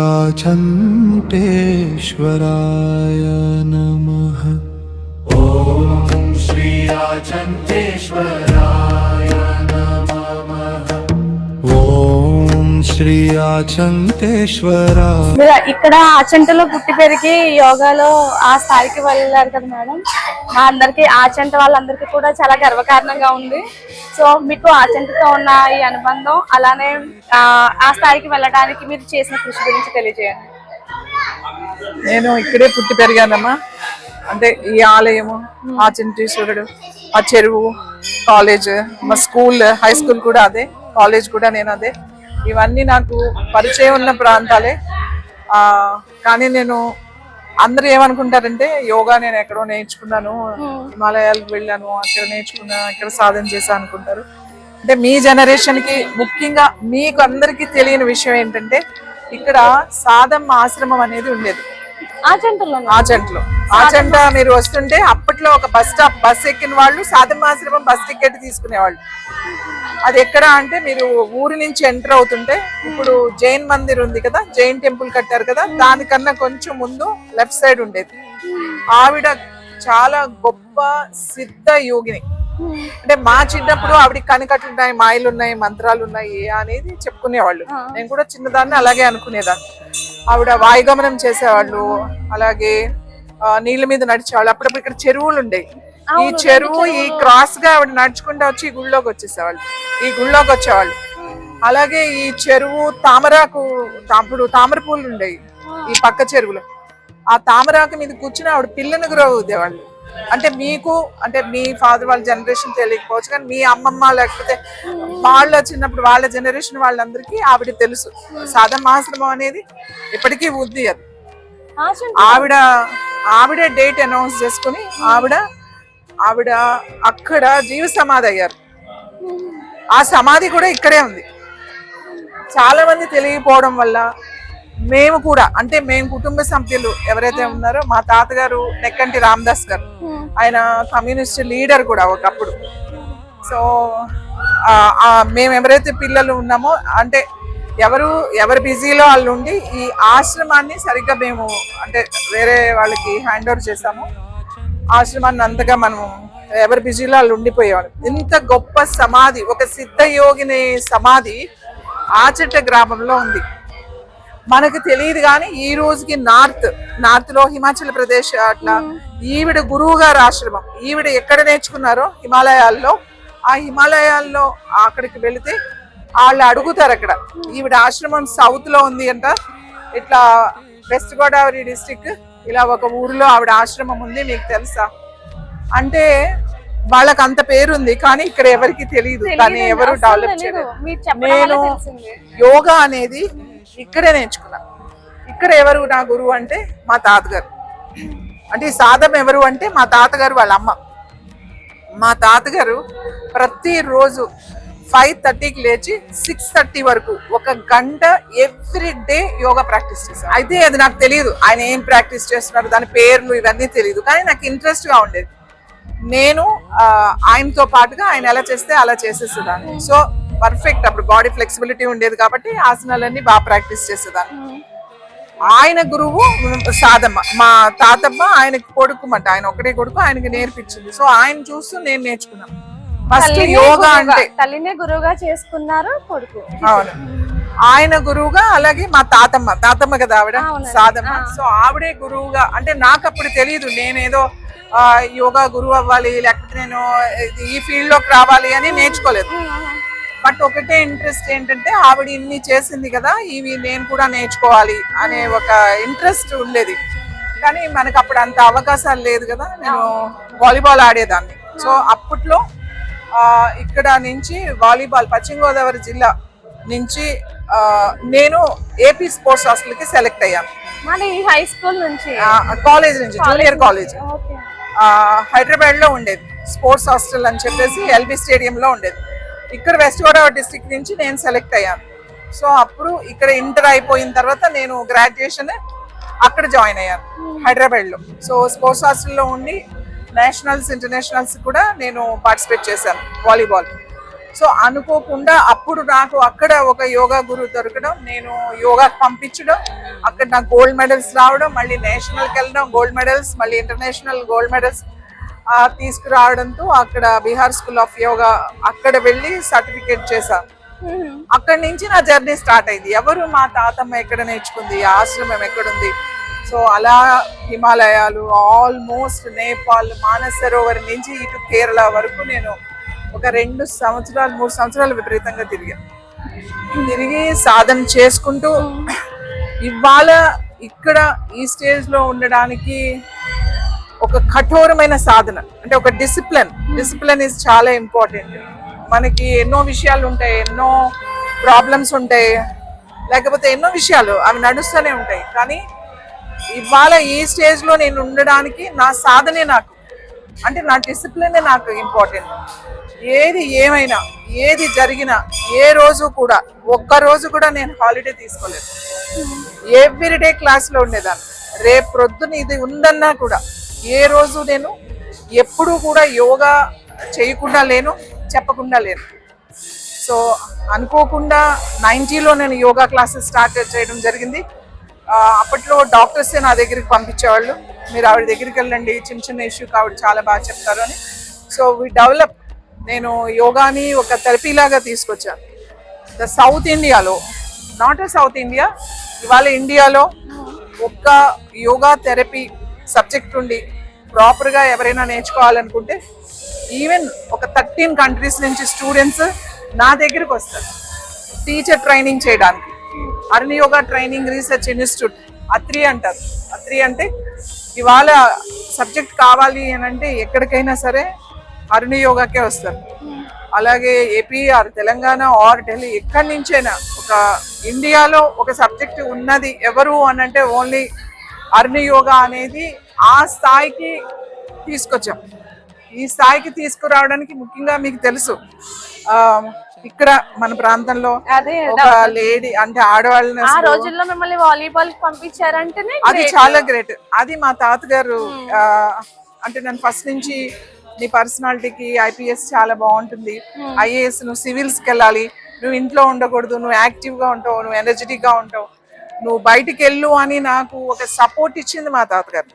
आचन्तेश्वराय नमः। ॐ श्री आचन्तेश्वराय नमः। ఓం శ్రీ ఆచంతేశ్వర. మీరు ఇక్కడ ఆచంటలో పుట్టి పెరిగి యోగాలో ఆ స్థాయికి వెళ్ళారు కదా మేడం, మా అందరికి ఆచంట వాళ్ళందరికీ కూడా చాలా గర్వకారణంగా ఉంది. సో మీకు ఆచంటతో ఉన్న ఈ అనుబంధం, అలానే ఆ స్థాయికి వెళ్ళడానికి మీరు చేసిన కృషి గురించి తెలియజేయండి. నేను ఇక్కడే పుట్టి పెరిగానమ్మా. అంటే ఈ ఆలయము, ఆచంటేశ్వరుడు, ఆ చెరువు, కాలేజ్, మా స్కూల్, హై స్కూల్ కూడా అదే, కాలేజ్ కూడా నేను అదే. ఇవన్నీ నాకు పరిచయం ఉన్న ప్రాంతాలే. కానీ నేను అందరూ ఏమనుకుంటారంటే యోగా నేను ఎక్కడో నేర్చుకున్నాను, హిమాలయాలకు వెళ్ళాను, అక్కడ నేర్చుకున్నా, అక్కడ సాధన చేశా అనుకుంటారు. అంటే మీ జనరేషన్కి, ముఖ్యంగా మీకు అందరికీ తెలియని విషయం ఏంటంటే ఇక్కడ సాధమ్మ ఆశ్రమం అనేది ఉండేది ఆచంటలో. ఆచంట మీరు వస్తుంటే అప్పట్లో ఒక బస్ ఎక్కిన వాళ్ళు సాధమ్మ ఆశ్రమం బస్ టికెట్ తీసుకునేవాళ్ళు. అది ఎక్కడ అంటే మీరు ఊరి నుంచి ఎంటర్ అవుతుంటే, ఇప్పుడు జైన్ మందిర్ ఉంది కదా, జైన్ టెంపుల్ కట్టారు కదా, దానికన్నా కొంచెం ముందు లెఫ్ట్ సైడ్ ఉండేది. ఆవిడ చాలా గొప్ప సిద్ధ యోగిని. అంటే మా చిన్నప్పుడు ఆవిడ కనికట్లు ఉన్నాయి, మాయలు ఉన్నాయి, మంత్రాలు ఉన్నాయి అనేది చెప్పుకునేవాళ్ళు. నేను కూడా చిన్నదాన్ని అలాగే అనుకునేదాన్ని. ఆవిడ వాయుగమనం చేసేవాళ్ళు, అలాగే నీళ్ళ మీద నడిచేవాళ్ళు. అప్పుడప్పుడు ఇక్కడ చెరువులు ఉండేవి. ఈ చెరువు ఈ క్రాస్ గా ఆవిడ నడుచుకుంటూ వచ్చి ఈ గుళ్ళోకి వచ్చేవాళ్ళు. అలాగే ఈ చెరువు తామరాకు, అప్పుడు తామర పూలు ఉండేవి ఈ పక్క చెరువులో. ఆ తామరాకు మీద కూర్చుని ఆవిడ పిల్లని గురవుదేవాళ్ళు. అంటే మీకు, అంటే మీ ఫాదర్ వాళ్ళ జనరేషన్ తెలియకపోవచ్చు, కానీ మీ అమ్మమ్మ లేకపోతే వాళ్ళ చిన్నప్పుడు వాళ్ళ జనరేషన్ వాళ్ళందరికీ ఆవిడ తెలుసు. సాధమ్మ ఆశ్రమం అనేది ఇప్పటికీ ఉంది. అది ఆవిడే డేట్ అనౌన్స్ చేసుకుని ఆవిడ అక్కడ జీవ సమాధి అయ్యారు. ఆ సమాధి కూడా ఇక్కడే ఉంది. చాలా మంది తెలియకపోవడం వల్ల మేము కూడా, అంటే మేము కుటుంబ సభ్యులు ఎవరైతే ఉన్నారో, మా తాతగారు నెక్కంటి రామదాస్ గారు, ఆయన కమ్యూనిస్ట్ లీడర్ కూడా ఒకప్పుడు. సో మేము ఎవరైతే పిల్లలు ఉన్నామో, అంటే ఎవరు బిజీలో వాళ్ళు ఉండి ఈ ఆశ్రమాన్ని సరిగ్గా మేము అంటే వేరే వాళ్ళకి హ్యాండ్ ఓవర్ చేసాము. ఆశ్రమాన్ని అంతగా మనం ఎవరు బిజీలో వాళ్ళు ఉండిపోయేవాళ్ళు. ఇంత గొప్ప సమాధి, ఒక సిద్ధ యోగిని సమాధి ఆచంట గ్రామంలో ఉంది. మనకు తెలియదు కానీ ఈ రోజుకి నార్త్ లో హిమాచల్ ప్రదేశ్ అట్లా ఈవిడ గురువు గారు ఆశ్రమం. ఈవిడ ఎక్కడ నేర్చుకున్నారో హిమాలయాల్లో, ఆ హిమాలయాల్లో అక్కడికి వెళితే వాళ్ళు అడుగుతారు అక్కడ ఈవిడ ఆశ్రమం సౌత్ లో ఉంది అంట. ఇట్లా వెస్ట్ గోదావరి డిస్టిక్ ఇలా ఒక ఊరిలో ఆవిడ ఆశ్రమం ఉంది, మీకు తెలుసా అంటే వాళ్ళకి అంత పేరు ఉంది, కానీ ఇక్కడ ఎవరికి తెలియదు, కానీ ఎవరు డెవలప్ చేయలేదు. నేను యోగా అనేది ఇక్కడే నేర్చుకున్నా. ఇక్కడ ఎవరు నా గురువు అంటే మా తాతగారు. అంటే ఈ సాధం ఎవరు అంటే మా తాతగారు వాళ్ళ అమ్మ. మా తాతగారు ప్రతిరోజు 5:30కి లేచి 6:30 వరకు 1 గంట ఎవ్రీ డే యోగా ప్రాక్టీస్ చేశారు. అయితే అది నాకు తెలియదు ఆయన ఏం ప్రాక్టీస్ చేస్తున్నారు, దాని పేర్లు ఇవన్నీ తెలియదు, కానీ నాకు ఇంట్రెస్ట్ గా ఉండేది. నేను ఆయనతో పాటుగా ఆయన ఎలా చేస్తే అలా చేసేసేదాన్ని. సో పర్ఫెక్ట్, అప్పుడు బాడీ ఫ్లెక్సిబిలిటీ ఉండేది కాబట్టి ఆసనాలన్నీ బాగా ప్రాక్టీస్ చేసేదాన్ని. ఆయన గురువు సాధమ్మ, మా తాతమ్మ ఆయనకి కొడుకు మాట, ఆయన ఒకటే కొడుకు, ఆయనకి నేర్పించింది. సో ఆయన చూస్తూ నేను నేర్చుకున్నాను. ఫస్ట్ యోగా అంటే తల్లినే గురువుగా చేసుకున్నారు కొడుకు. అవును, ఆయన గురువుగా, అలాగే మా తాతమ్మ కదా ఆవిడ సాధమ్మ. సో ఆవిడే గురువుగా, అంటే నాకు అప్పుడు తెలియదు నేనేదో యోగా గురువు అవ్వాలి, లేకపోతే నేను ఈ ఫీల్డ్ లోకి రావాలి అని నేర్చుకోలేదు. బట్ ఒకటే ఇంట్రెస్ట్ ఏంటంటే ఆవిడ ఇన్ని చేసింది కదా, ఇవి నేను కూడా నేర్చుకోవాలి అనే ఒక ఇంట్రెస్ట్ ఉండేది. కానీ మనకు అప్పుడు అంత అవకాశాలు లేదు కదా. నేను వాలీబాల్ ఆడేదాన్ని. సో అప్పట్లో ఇక్కడ నుంచి వాలీబాల్ పశ్చిమ గోదావరి జిల్లా నుంచి నేను ఏపీ స్పోర్ట్స్ హాస్టల్కి సెలెక్ట్ అయ్యాను. హై స్కూల్ నుంచి, కాలేజ్ నుంచి, జూనియర్ కాలేజ్ హైదరాబాద్ లో ఉండేది స్పోర్ట్స్ హాస్టల్ అని చెప్పేసి ఎల్బీ స్టేడియంలో ఉండేది. ఇక్కడ వెస్ట్ గోదావరి డిస్ట్రిక్ట్ నుంచి నేను సెలెక్ట్ అయ్యాను. సో అప్పుడు ఇక్కడ ఇంటర్ అయిపోయిన తర్వాత నేను గ్రాడ్యుయేషన్ అక్కడ జాయిన్ అయ్యాను హైదరాబాద్లో. సో స్పోర్ట్స్ హాస్టల్లో ఉండి నేషనల్స్, ఇంటర్నేషనల్స్ కూడా నేను పార్టిసిపేట్ చేశాను వాలీబాల్. సో అనుకోకుండా అప్పుడు నాకు అక్కడ ఒక యోగా గురువు దొరకడం, నేను యోగా పంపించడం, అక్కడ నాకు గోల్డ్ మెడల్స్ రావడం, మళ్ళీ నేషనల్కి వెళ్ళడం గోల్డ్ మెడల్స్, మళ్ళీ ఇంటర్నేషనల్ గోల్డ్ మెడల్స్ తీసుకురావడంతో అక్కడ బీహార్ స్కూల్ ఆఫ్ యోగా అక్కడ వెళ్ళి సర్టిఫికేట్ చేశాను. అక్కడి నుంచి నా జర్నీ స్టార్ట్ అయింది. ఎవరు మా తాతమ్మ ఎక్కడ నేర్చుకుంది, ఆశ్రమం ఎక్కడుంది. సో అలా హిమాలయాలు, ఆల్మోస్ట్ నేపాల్, మానసరోవర్ నుంచి ఇటు కేరళ వరకు నేను ఒక 2 సంవత్సరాలు 3 సంవత్సరాలు విపరీతంగా తిరిగి సాధన చేసుకుంటూ ఇవాళ ఇక్కడ ఈ స్టేజ్ లో ఉండడానికి ఒక కఠోరమైన సాధన, అంటే ఒక డిసిప్లిన్ ఇస్ చాలా ఇంపార్టెంట్. మనకి ఎన్నో విషయాలు ఉంటాయి, ఎన్నో ప్రాబ్లమ్స్ ఉంటాయి, లేకపోతే ఎన్నో విషయాలు అవి నడుస్తూనే ఉంటాయి. కానీ ఇవాళ ఈ స్టేజ్ లో నేను ఉండడానికి నా సాధనే నాకు, అంటే నా డిసిప్లినే నాకు ఇంపార్టెంట్. ఏది ఏమైనా, ఏది జరిగినా, ఏ రోజు కూడా ఒక్క రోజు కూడా నేను హాలిడే తీసుకోలేదు. ఎవ్రీడే క్లాస్లో ఉండేదాన్ని. రేపు ప్రొద్దున ఇది ఉందన్నా కూడా ఏ రోజు నేను ఎప్పుడూ కూడా యోగా చేయకుండా లేను, చెప్పకుండా లేను. సో అనుకోకుండా 90లో నేను యోగా క్లాసెస్ స్టార్ట్ చేయడం జరిగింది. అప్పట్లో డాక్టర్సే నా దగ్గరికి పంపించేవాళ్ళు, మీరు ఆవిడ దగ్గరికి వెళ్ళండి, చిన్న ఇష్యూకి ఆవిడ చాలా బాగా చెప్తారు అని. సో వి డెవలప్, నేను యోగాని ఒక థెరపీ లాగా తీసుకొచ్చాను. సౌత్ ఇండియాలో, నాట్ సౌత్ ఇండియా, ఇవాళ ఇండియాలో ఒక్క యోగా థెరపీ సబ్జెక్ట్ ఉండి ప్రాపర్గా ఎవరైనా నేర్చుకోవాలనుకుంటే ఈవెన్ ఒక 13 కంట్రీస్ నుంచి స్టూడెంట్స్ నా దగ్గరికి వస్తారు టీచర్ ట్రైనింగ్ చేయడానికి. Arun yoga training research institute, Atri అంటారు. అత్రి అంటే ఇవాళ సబ్జెక్ట్ కావాలి అని అంటే ఎక్కడికైనా సరే అరుణ్ యోగాకే వస్తారు. అలాగే AP or Telangana or Delhi, ఎక్కడి నుంచైనా ఒక ఇండియాలో ఒక సబ్జెక్ట్ ఉన్నది ఎవరు అని అంటే ఓన్లీ అరుణ్ యోగా అనేది ఆ స్థాయికి తీసుకొచ్చాం. ఈ స్థాయికి తీసుకురావడానికి ముఖ్యంగా మీకు తెలుసు, ఇక్కడ మన ప్రాంతంలో ఒక లేడీ, అంటే ఆడవాళ్ళని ఆ రోజుల్లో మిమ్మల్ని వాలీబాల్ పంపించారంటే అది చాలా గ్రేట్. అది మా తాతగారు, అంటే నేను ఫస్ట్ నుంచి నీ పర్సనాలిటీకి ఐపీఎస్ చాలా బాగుంటుంది, ఐఏఎస్ నువ్వు సివిల్స్కి వెళ్ళాలి, నువ్వు ఇంట్లో ఉండకూడదు, నువ్వు యాక్టివ్గా ఉంటావు, నువ్వు ఎనర్జెటిక్గా ఉంటావు, నువ్వు బయటికి వెళ్ళు అని నాకు ఒక సపోర్ట్ ఇచ్చింది మా తాతగారు.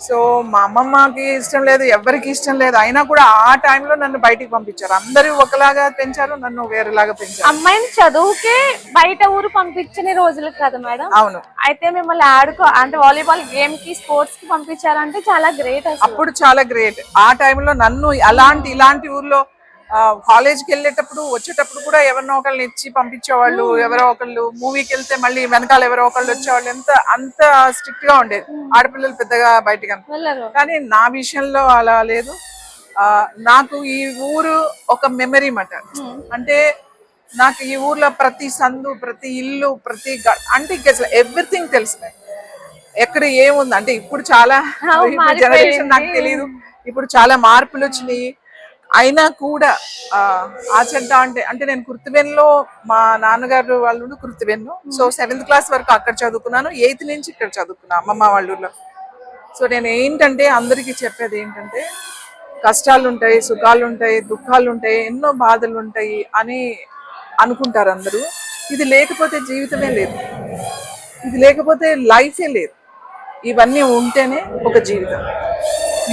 సో మా అమ్మమ్మకి ఇష్టం లేదు, ఎవరికి ఇష్టం లేదు, అయినా కూడా ఆ టైంలో నన్ను బయటికి పంపించారు. అందరూ ఒకలాగా పెంచారు, నన్ను వేరేలాగా పెంచారు. అమ్మాయిని చదువుకే బయట ఊరు పంపించని రోజులు కదా మేడం? అవును. అయితే మిమ్మల్ని అంటే వాలీబాల్ గేమ్ కి, స్పోర్ట్స్ కి పంపించారంటే చాలా గ్రేట్. అప్పుడు చాలా గ్రేట్. ఆ టైంలో నన్ను ఇలాంటి ఊర్లో కాలేజ్కి వెళ్ళేటప్పుడు వచ్చేటప్పుడు కూడా ఎవరినో ఒకళ్ళని ఇచ్చి పంపించేవాళ్ళు. ఎవరో ఒకళ్ళు మూవీకి వెళ్తే మళ్ళీ వెనకాల ఎవరో ఒకళ్ళు వచ్చేవాళ్ళు. అంత స్ట్రిక్ట్ గా ఉండేది. ఆడపిల్లలు పెద్దగా బయటకు. కానీ నా విషయంలో అలా లేదు. నాకు ఈ ఊరు ఒక మెమరీ మాట. అంటే నాకు ఈ ఊర్లో ప్రతి సందు, ప్రతి ఇల్లు, ప్రతి అంటే అసలు ఎవ్రీథింగ్ తెలుసు. ఎక్కడ ఏముంది అంటే ఇప్పుడు చాలా జనరేషన్ నాకు తెలియదు, ఇప్పుడు చాలా మార్పులు వచ్చినాయి. అయినా కూడా ఆచంట అంటే నేను కుర్తివెన్లో, మా నాన్నగారు వాళ్ళు కుర్తివెన్ను. సో 7th క్లాస్ వరకు అక్కడ చదువుకున్నాను, 8th నుంచి ఇక్కడ చదువుకున్నాను అమ్మమ్మ వాళ్ళ ఊర్లో. సో నేను ఏంటంటే అందరికీ చెప్పేది ఏంటంటే, కష్టాలు ఉంటాయి, సుఖాలు ఉంటాయి, దుఃఖాలు ఉంటాయి, ఎన్నో బాధలు ఉంటాయి అని అనుకుంటారు అందరూ. ఇది లేకపోతే జీవితమే లేదు, ఇది లేకపోతే లైఫే లేదు. ఇవన్నీ ఉంటేనే ఒక జీవితం.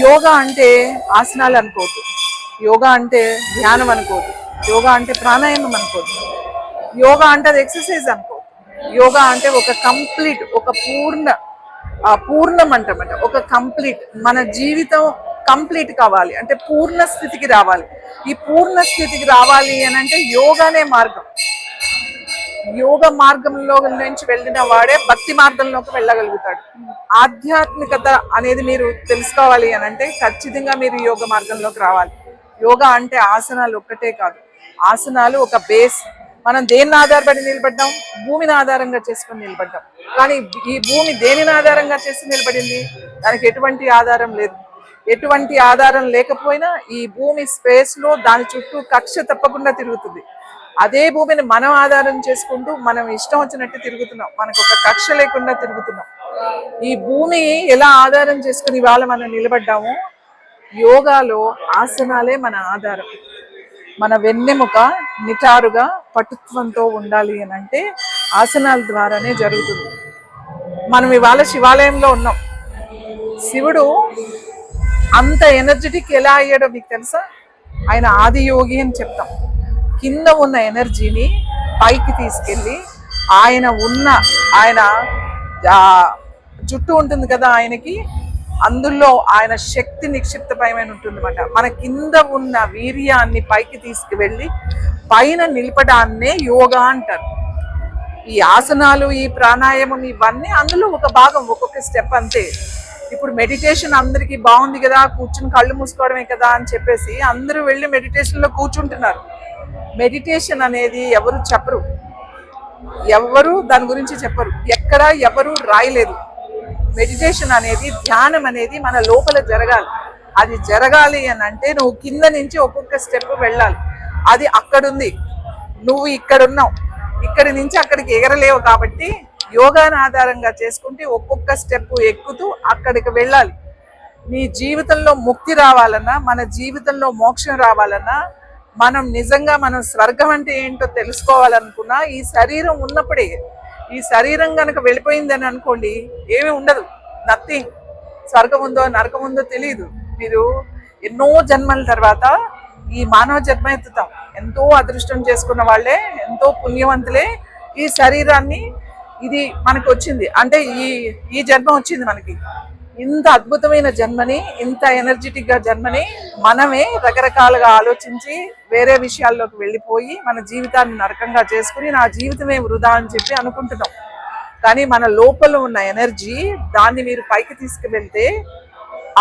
యోగా అంటే ఆసనాలు అనుకోవద్దు, యోగా అంటే ధ్యానం అనుకోవద్దు, యోగా అంటే ప్రాణాయామం అనుకోవద్దు, యోగా అంటే అది ఎక్సర్సైజ్ అనుకోవద్దు. యోగా అంటే ఒక కంప్లీట్, ఒక పూర్ణం అంటామంట. ఒక కంప్లీట్, మన జీవితం కంప్లీట్ కావాలి అంటే పూర్ణ స్థితికి రావాలి. ఈ పూర్ణ స్థితికి రావాలి అని అంటే యోగానే మార్గం. యోగ మార్గంలో నుంచి వెళ్ళిన వాడే భక్తి మార్గంలోకి వెళ్ళగలుగుతాడు. ఆధ్యాత్మికత అనేది మీరు తెలుసుకోవాలి అని అంటే ఖచ్చితంగా మీరు యోగ మార్గంలోకి రావాలి. యోగా అంటే ఆసనాలు ఒక్కటే కాదు, ఆసనాలు ఒక బేస్. మనం దేన్ని ఆధారపడి నిలబడ్డాం? భూమిని ఆధారంగా చేసుకుని నిలబడ్డాం. కానీ ఈ భూమి దేనిని ఆధారంగా చేసి నిలబడింది? దానికి ఎటువంటి ఆధారం లేదు. ఎటువంటి ఆధారం లేకపోయినా ఈ భూమి స్పేస్ లో దాని చుట్టూ కక్ష తప్పకుండా తిరుగుతుంది. అదే భూమిని మనం ఆధారం చేసుకుంటూ మనం ఇష్టం వచ్చినట్టు తిరుగుతున్నాం, మనకు ఒక కక్ష లేకుండా తిరుగుతున్నాం. ఈ భూమి ఎలా ఆధారం చేసుకుని ఇవాళ మనం నిలబడ్డామో, యోగాలో ఆసనాలే మన ఆధారం. మన వెన్నెముక నిటారుగా పటుత్వంతో ఉండాలి అని అంటే ఆసనాల ద్వారానే జరుగుతుంది. మనం ఇవాళ శివాలయంలో ఉన్నాం. శివుడు అంత ఎనర్జెటిక్ ఎలా అయ్యాడో మీకు తెలుసా? ఆయన ఆది యోగి అని చెప్తాం. కింద ఉన్న ఎనర్జీని పైకి తీసుకెళ్ళి ఆయన జుట్టు ఉంటుంది కదా ఆయనకి, అందులో ఆయన శక్తి నిక్షిప్తమై ఉంటుందన్నమాట. మన కింద ఉన్న వీర్యాన్ని పైకి తీసుకువెళ్ళి పైన నిలపడాన్నే యోగా అంటారు. ఈ ఆసనాలు, ఈ ప్రాణాయామం, ఇవన్నీ అందులో ఒక భాగం, ఒక్కొక్క స్టెప్ అంతే. ఇప్పుడు మెడిటేషన్ అందరికీ బాగుంది కదా, కూర్చుని కళ్ళు మూసుకోవడమే కదా అని చెప్పేసి అందరూ వెళ్ళి మెడిటేషన్లో కూర్చుంటున్నారు. మెడిటేషన్ అనేది ఎవరు చెప్పరు, ఎవరు దాని గురించి చెప్పరు, ఎక్కడ ఎవరు రాయలేదు. మెడిటేషన్ అనేది, ధ్యానం అనేది మన లోపల జరగాలి. అది జరగాలి అని అంటే నువ్వు కింద నుంచి ఒక్కొక్క స్టెప్ వెళ్ళాలి. అది అక్కడుంది, నువ్వు ఇక్కడున్నావు, ఇక్కడి నుంచి అక్కడికి ఎగరలేవు. కాబట్టి యోగాను ఆధారంగా చేసుకుంటే ఒక్కొక్క స్టెప్ ఎక్కుతూ అక్కడికి వెళ్ళాలి. నీ జీవితంలో ముక్తి రావాలన్నా, మన జీవితంలో మోక్షం రావాలన్నా, మనం నిజంగా మనం స్వర్గం అంటే ఏంటో తెలుసుకోవాలనుకున్నా ఈ శరీరం ఉన్నప్పుడే. ఈ శరీరం కనుక వెళ్ళిపోయిందని అనుకోండి, ఏమీ ఉండదు, నథింగ్. స్వర్గం ఉందో నరకం ఉందో తెలియదు. మీరు ఎన్నో జన్మల తర్వాత ఈ మానవ జన్మ ఎత్తుతాం. ఎంతో అదృష్టం చేసుకున్న వాళ్ళే, ఎంతో పుణ్యవంతులే ఈ శరీరాన్ని, ఇది మనకు వచ్చింది అంటే ఈ జన్మ వచ్చింది మనకి. ఇంత అద్భుతమైన జన్మని, ఇంత ఎనర్జెటిక్గా జన్మని మనమే రకరకాలుగా ఆలోచించి వేరే విషయాల్లోకి వెళ్ళిపోయి మన జీవితాన్ని నరకంగా చేసుకుని నా జీవితమే వృధా అని చెప్పి అనుకుంటున్నాం. కానీ మన లోపల ఉన్న ఎనర్జీ, దాన్ని మీరు పైకి తీసుకువెళ్తే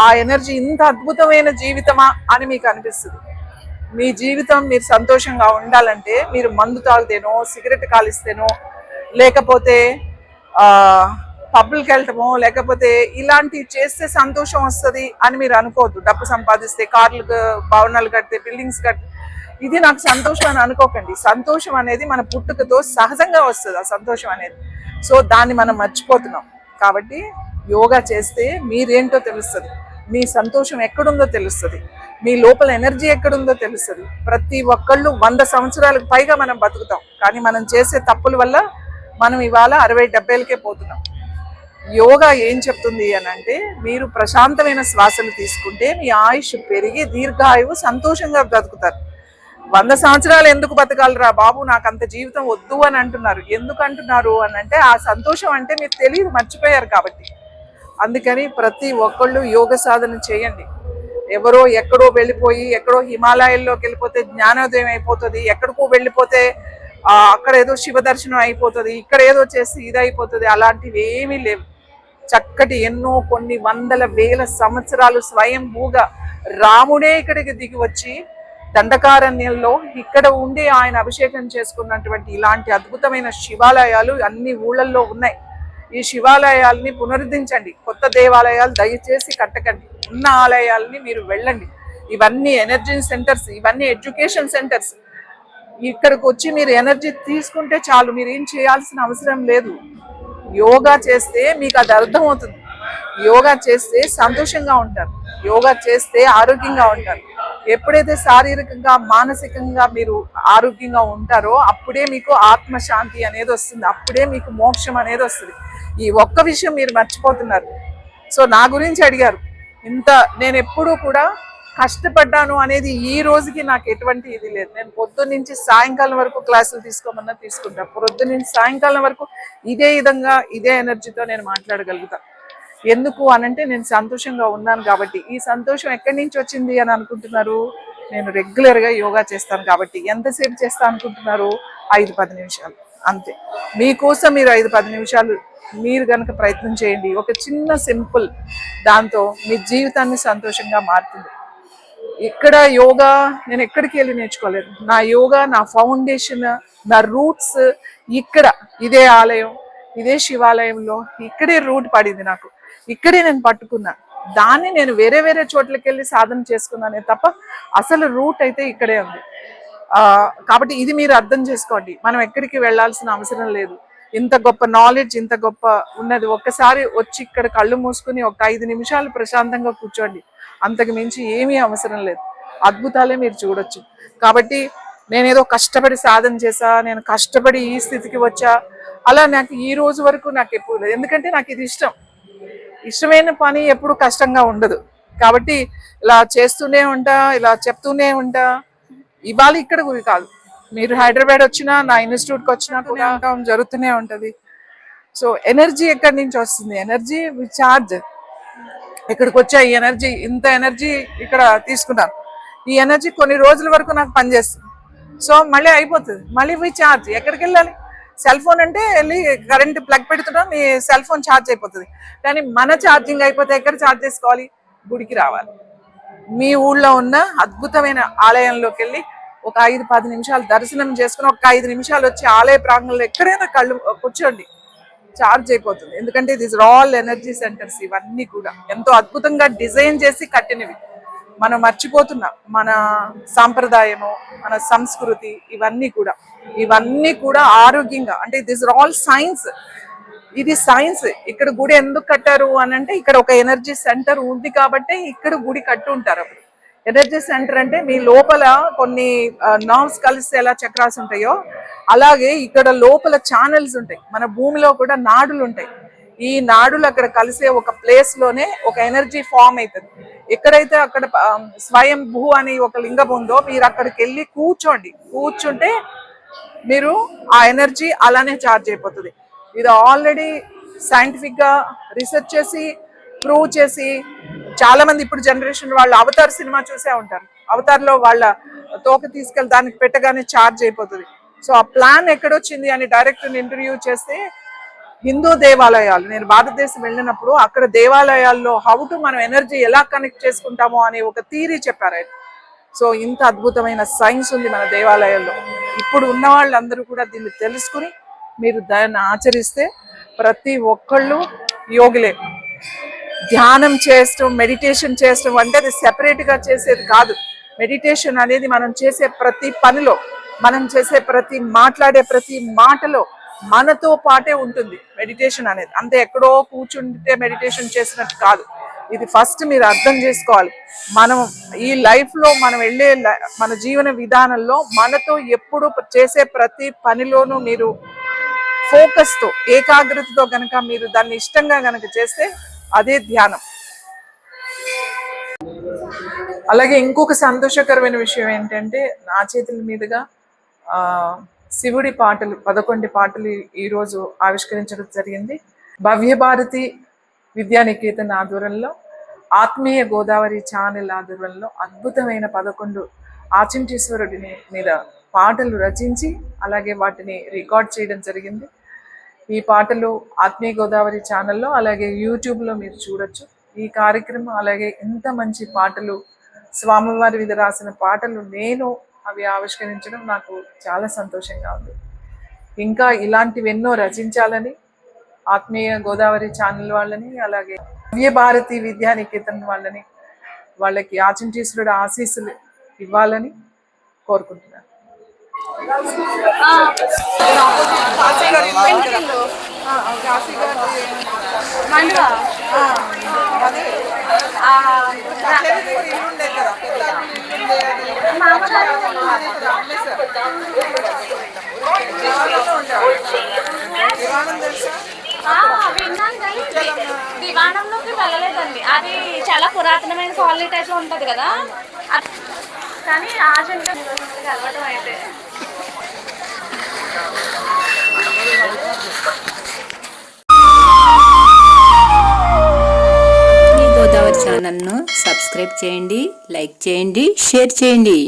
ఆ ఎనర్జీ ఇంత అద్భుతమైన జీవితమా అని మీకు అనిపిస్తుంది. మీ జీవితం మీరు సంతోషంగా ఉండాలంటే మీరు మందు తాగితేనో, సిగరెట్ కాలిస్తేనో, లేకపోతే పబ్బులకి వెళ్ళటమో, లేకపోతే ఇలాంటివి చేస్తే సంతోషం వస్తుంది అని మీరు అనుకోవద్దు. డబ్బు సంపాదిస్తే, కార్లు, భవనాలు కడితే, బిల్డింగ్స్ కడితే ఇది నాకు సంతోషం అని అనుకోకండి. సంతోషం అనేది మన పుట్టుకతో సహజంగా వస్తుంది, ఆ సంతోషం అనేది. సో దాన్ని మనం మర్చిపోతున్నాం. కాబట్టి యోగా చేస్తే మీరేంటో తెలుస్తుంది, మీ సంతోషం ఎక్కడుందో తెలుస్తుంది, మీ లోపల ఎనర్జీ ఎక్కడుందో తెలుస్తుంది. ప్రతి ఒక్కళ్ళు 100 సంవత్సరాలకు పైగా మనం బతుకుతాం. కానీ మనం చేసే తప్పుల వల్ల మనం ఇవాళ 60-70కే పోతున్నాం. యోగా ఏం చెప్తుంది అని అంటే, మీరు ప్రశాంతమైన శ్వాసలు తీసుకుంటే మీ ఆయుష్ పెరిగి దీర్ఘాయువు, సంతోషంగా బ్రతుకుతారు. 100 సంవత్సరాలు ఎందుకు బతకాలరా బాబు, నాకు అంత జీవితం వద్దు అని అంటున్నారు. ఎందుకు అంటున్నారు అని అంటే, ఆ సంతోషం అంటే మీరు తెలియదు, మర్చిపోయారు కాబట్టి. అందుకని ప్రతి ఒక్కళ్ళు యోగ సాధన చేయండి. ఎవరో ఎక్కడో వెళ్ళిపోయి, ఎక్కడో హిమాలయాల్లోకి వెళ్ళిపోతే జ్ఞానోదయం అయిపోతుంది, ఎక్కడికో వెళ్ళిపోతే అక్కడ ఏదో శివ దర్శనం అయిపోతుంది, ఇక్కడ ఏదో చేసి ఇది అయిపోతుంది, అలాంటివి ఏమీ లేవు. చక్కటి ఎన్నో కొన్ని వందల వేల సంవత్సరాలు స్వయంభూగా రాముడే ఇక్కడికి దిగి వచ్చి దండకారణ్యంలో ఇక్కడ ఉండి ఆయన అభిషేకం చేసుకున్నటువంటి ఇలాంటి అద్భుతమైన శివాలయాలు అన్ని ఊళ్ళల్లో ఉన్నాయి. ఈ శివాలయాల్ని పునరుద్ధరించండి. కొత్త దేవాలయాలు దయచేసి కట్టకండి. ఉన్న ఆలయాల్ని మీరు వెళ్ళండి. ఇవన్నీ ఎనర్జీ సెంటర్స్, ఇవన్నీ ఎడ్యుకేషన్ సెంటర్స్. ఇక్కడికి వచ్చి మీరు ఎనర్జీ తీసుకుంటే చాలు, మీరు ఏం చేయాల్సిన అవసరం లేదు. యోగా చేస్తే మీకు అది అర్థమవుతుంది. యోగా చేస్తే సంతోషంగా ఉంటారు, యోగా చేస్తే ఆరోగ్యంగా ఉంటారు. ఎప్పుడైతే శారీరకంగా, మానసికంగా మీరు ఆరోగ్యంగా ఉంటారో అప్పుడే మీకు ఆత్మశాంతి అనేది వస్తుంది, అప్పుడే మీకు మోక్షం అనేది వస్తుంది. ఈ ఒక్క విషయం మీరు మర్చిపోతున్నారు. సో నా గురించి అడిగారు, నేను ఎప్పుడూ కూడా కష్టపడ్డాను అనేది ఈ రోజుకి నాకు ఎటువంటి ఇది లేదు. నేను పొద్దున్న నుంచి సాయంకాలం వరకు క్లాసులు తీసుకోమన్నా తీసుకుంటా. పొద్దున్న నుంచి సాయంకాలం వరకు ఇదే విధంగా, ఇదే ఎనర్జీతో నేను మాట్లాడగలుగుతా. ఎందుకు అనంటే నేను సంతోషంగా ఉన్నాను కాబట్టి. ఈ సంతోషం ఎక్కడి నుంచి వచ్చింది అని అనుకుంటున్నారు? నేను రెగ్యులర్గా యోగా చేస్తాను కాబట్టి. ఎంతసేపు చేస్తా అనుకుంటున్నారు? 5-10 నిమిషాలు అంతే. మీకోసం మీరు 5-10 నిమిషాలు మీరు కనుక ప్రయత్నం చేయండి. ఒక చిన్న సింపుల్ దాంతో మీ జీవితాన్ని సంతోషంగా మారుతుంది. ఇక్కడ యోగా నేను ఎక్కడికి వెళ్ళి నేర్చుకోలేదు. నా యోగా, నా ఫౌండేషన్, నా రూట్స్ ఇక్కడ ఇదే ఆలయం, ఇదే శివాలయంలో ఇక్కడే రూట్ పడింది నాకు. ఇక్కడే నేను పట్టుకున్నా. దాన్ని నేను వేరే వేరే చోట్లకి వెళ్ళి సాధన చేసుకున్నానే తప్ప అసలు రూట్ అయితే ఇక్కడే ఉంది. కాబట్టి ఇది మీరు అర్థం చేసుకోండి. మనం ఎక్కడికి వెళ్ళాల్సిన అవసరం లేదు. ఇంత గొప్ప నాలెడ్జ్, ఇంత గొప్ప ఉన్నది. ఒక్కసారి వచ్చి ఇక్కడ కళ్ళు మూసుకుని ఒక 5 నిమిషాలు ప్రశాంతంగా కూర్చోండి. అంతకు మించి ఏమీ అవసరం లేదు. అద్భుతాలే మీరు చూడొచ్చు. కాబట్టి నేనేదో కష్టపడి సాధన చేసా, నేను కష్టపడి ఈ స్థితికి వచ్చా అలా నాకు ఈ రోజు వరకు నాకు ఎప్పుడు లేదు. ఎందుకంటే నాకు ఇది ఇష్టమైన పని ఎప్పుడు కష్టంగా ఉండదు. కాబట్టి ఇలా చేస్తూనే ఉంటా, ఇలా చెప్తూనే ఉంటా. ఇవాళ ఇక్కడ గురి కాదు, మీరు హైదరాబాద్ వచ్చినా, నా ఇన్స్టిట్యూట్కి వచ్చినా కూడా జరుగుతూనే ఉంటుంది. సో ఎనర్జీ ఎక్కడి నుంచి వస్తుంది? Energy charge. ఇక్కడికి వచ్చా ఈ ఎనర్జీ, ఇంత ఎనర్జీ ఇక్కడ తీసుకున్నాను. ఈ ఎనర్జీ కొన్ని రోజుల వరకు నాకు పనిచేస్తుంది. సో మళ్ళీ అయిపోతుంది, మళ్ళీ ఛార్జ్. ఎక్కడికి వెళ్ళాలి? సెల్ ఫోన్ అంటే వెళ్ళి కరెంట్ ప్లగ్ పెడుతున్నాం, మీ సెల్ ఫోన్ ఛార్జ్ అయిపోతుంది. కానీ మన ఛార్జింగ్ అయిపోతే ఎక్కడ ఛార్జ్ చేసుకోవాలి? గుడికి రావాలి. మీ ఊళ్ళో ఉన్న అద్భుతమైన ఆలయంలోకి వెళ్ళి ఒక 5-10 నిమిషాలు దర్శనం చేసుకుని ఒక 5 నిమిషాలు వచ్చి ఆలయ ప్రాంగణంలో ఎక్కడైనా కళ్ళు కూర్చోండి, ఛార్జ్ అయిపోతుంది. ఎందుకంటే ఇది ఆల్ ఎనర్జీ సెంటర్స్. ఇవన్నీ కూడా ఎంతో అద్భుతంగా డిజైన్ చేసి కట్టినవి. మనం మర్చిపోతున్నాం మన సాంప్రదాయము, మన సంస్కృతి. ఇవన్నీ కూడా ఆరోగ్యంగా, అంటే దిస్ ఆల్ సైన్స్. ఇది సైన్స్. ఇక్కడ గుడి ఎందుకు కట్టారు అని అంటే ఇక్కడ ఒక ఎనర్జీ సెంటర్ ఉంది కాబట్టి ఇక్కడ గుడి కట్టు ఉంటారు. అప్పుడు ఎనర్జీ సెంటర్ అంటే మీ లోపల కొన్ని నర్వ్స్ కలిసి ఎలా చక్రాస్ ఉంటాయో అలాగే ఇక్కడ లోపల ఛానల్స్ ఉంటాయి. మన భూమిలో కూడా నాడులు ఉంటాయి. ఈ నాడులు అక్కడ కలిసే ఒక ప్లేస్ లోనే ఒక ఎనర్జీ ఫామ్ అవుతుంది. ఎక్కడైతే అక్కడ స్వయం భూ అని ఒక లింగం ఉందో మీరు అక్కడికి వెళ్ళి కూర్చుంటే మీరు ఆ ఎనర్జీ అలానే ఛార్జ్ అయిపోతుంది. ఇది ఆల్రెడీ సైంటిఫిక్ గా రీసెర్చ్ చేసి ప్రూవ్ చేసి చాలా మంది ఇప్పుడు జనరేషన్ వాళ్ళు అవతార్ సినిమా చూసే ఉంటారు. అవతార్ లో వాళ్ళ తోక తీసుకెళ్ళి దానికి పెట్టగానే ఛార్జ్ అయిపోతుంది. సో ఆ ప్లాన్ ఎక్కడొచ్చింది అని డైరెక్టర్ ఇంటర్వ్యూ చేస్తే హిందూ దేవాలయాలు, నేను భారతదేశం వెళ్ళినప్పుడు అక్కడ దేవాలయాల్లో హౌ టు మనం ఎనర్జీ ఎలా కనెక్ట్ చేసుకుంటామో అని ఒక థియరీ చెప్పారు ఆయన. సో ఇంత అద్భుతమైన సైన్స్ ఉంది మన దేవాలయాల్లో. ఇప్పుడు ఉన్న వాళ్ళందరూ కూడా దీన్ని తెలుసుకుని మీరు దాన్ని ఆచరిస్తే ప్రతి ఒక్కళ్ళు యోగులే. ధ్యానం చేయడం, మెడిటేషన్ చేయడం అంటే అది సెపరేట్గా చేసేది కాదు. మెడిటేషన్ అనేది మనం చేసే ప్రతి పనిలో, మనం చేసే మాట్లాడే ప్రతి మాటలో మనతో పాటే ఉంటుంది మెడిటేషన్ అనేది. అంతే ఎక్కడో కూర్చుంటే మెడిటేషన్ చేసినట్టు కాదు. ఇది ఫస్ట్ మీరు అర్థం చేసుకోవాలి. మనం ఈ లైఫ్ లో మనం వెళ్ళే మన జీవన విధానంలో మనతో ఎప్పుడు చేసే ప్రతి పనిలోనూ మీరు ఫోకస్ తో, ఏకాగ్రతతో గనక మీరు దాన్ని ఇష్టంగా గనక చేస్తే అదే ధ్యానం. అలాగే ఇంకొక సంతోషకరమైన విషయం ఏంటంటే నా చేతుల మీదుగా శివుడి పాటలు 11 పాటలు ఈరోజు ఆవిష్కరించడం జరిగింది. భవ్యభారతి విద్యానికేతన్ ఆధ్వర్యంలో, ఆత్మీయ గోదావరి ఛానల్ ఆధ్వర్యంలో అద్భుతమైన 11 ఆచంటీశ్వరుడిని మీద పాటలు రచించి అలాగే వాటిని రికార్డ్ చేయడం జరిగింది. ఈ పాటలు ఆత్మీయ గోదావరి ఛానల్లో అలాగే యూట్యూబ్లో మీరు చూడొచ్చు. ఈ కార్యక్రమం అలాగే ఇంత మంచి పాటలు, స్వామివారి మీద రాసిన పాటలు నేను అవి ఆవిష్కరించడం నాకు చాలా సంతోషంగా ఉంది. ఇంకా ఇలాంటివి ఎన్నో రచించాలని ఆత్మీయ గోదావరి ఛానల్ వాళ్ళని అలాగే భవ్యభారతి విద్యానికేతన్ వాళ్ళకి ఆచంటీశ్వరుడు ఆశీస్సులు ఇవ్వాలని కోరుకుంటున్నాను. దివాణంలోకి వెళ్ళలేదండి. అది చాలా పురాతనమైన కాలనీ టైప్ లో ఉంటది కదా, కానీ ఆ సెంటర్ కలవడం అయితే గోదావరి ఛానల్ను సబ్స్క్రైబ్ చేయండి, లైక్ చేయండి, షేర్ చేయండి.